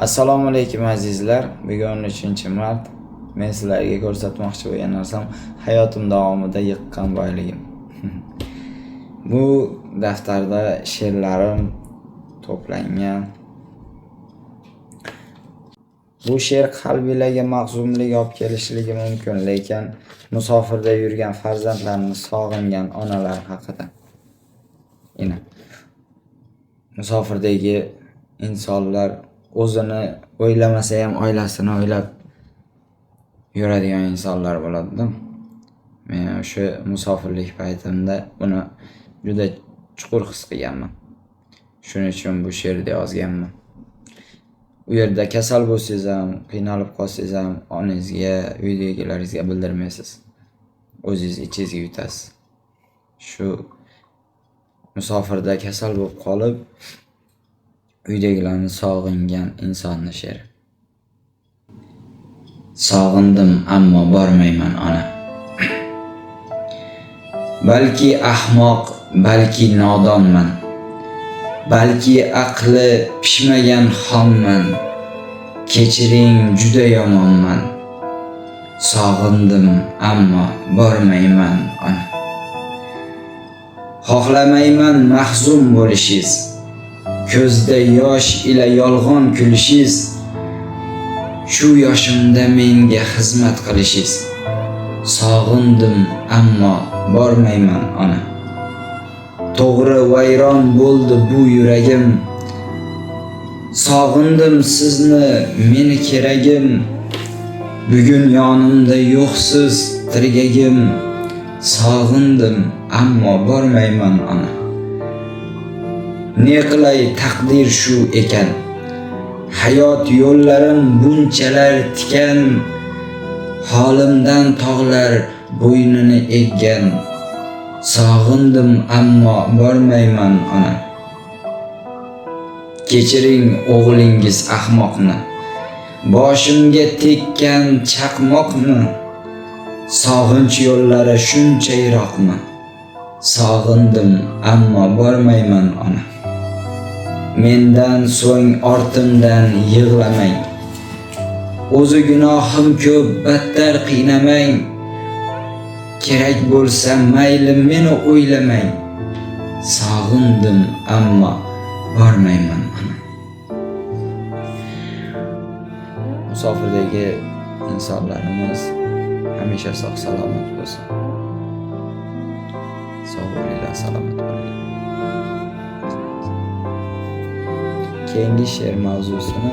Assalomu alaykum azizlar. Bugun 3-mart. Men sizlarga ko'rsatmoqchi bo'lgan narsam hayotim davomida yiqqan boyligim. Bu daftarda she'rlarim to'plangan. Bu she'r qalbingizga mahzunlik olib kelishligi mumkin, lekin musofirda yurgan farzandlarini sog'ingan onalar haqida. Yana musofirdagi insonlar o'zini o'ylamasa ham oilasini o'ylab yuradigan insonlar bo'ladi-da. Men o'sha musofirlik paytimda buni juda chuqur his qilganman. Shuning uchun bu she'rni yozganman. U yerda kasal bo'lsangiz ham, qiynalib qolsangiz ham onangizga, uydagilaringizga bildirmaysiz. O'zingiz ichingizga yutasiz. Shu musofirda kasal bo'lib qolib, uydagilarni sog'ingan insonni she'ri. Sog'indim ammo bormayman ona. Balki ahmoq, balki nodonman. Balki aqli pishmagan xonman. Kechiring, juda yomonman. Sog'indim ammo bormayman ona. Xohlamayman mahzun bo'lishingiz. Ko'zda yosh ila yolg'on kulishingiz. Shu yoshimda menga xizmat qilishingiz. Sog'indim ammo bormayman ona. To'g'ri vayron bo'ldi bu yuragim. Sog'indim sizni, meni keragim. Bugun yonimda yo'qsiz tirgagim. Sog'indim ammo bormayman ona. Ne qilay taqdir shu ekan. Hayot yo'llarim bunchalar tikan. Holimdan tog'lar bo'ynini eggan. Sog'indim ammo bormayman ona. Kechiring o'g'lingiz ahmoqni. Boshimga tekkan chaqmoqni. Sog'inch yo'llari shuncha yiroqmi? Sog'indim ammo bormayman ona. Mendan so'ng ortimdan yig'lamang. O'zi gunohim ko'p, battar qiynamang. Kerak bo'lsa mayli meni o'ylamang. Sog'indim ammo bormayman ona. Musofirdagi insonlarimiz hamisha sog' salomat bo'lsin. Sog' bo'linglar, salomat bo'linglar. Keyingi she'r mavzusini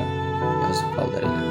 yozib qoldiringlar.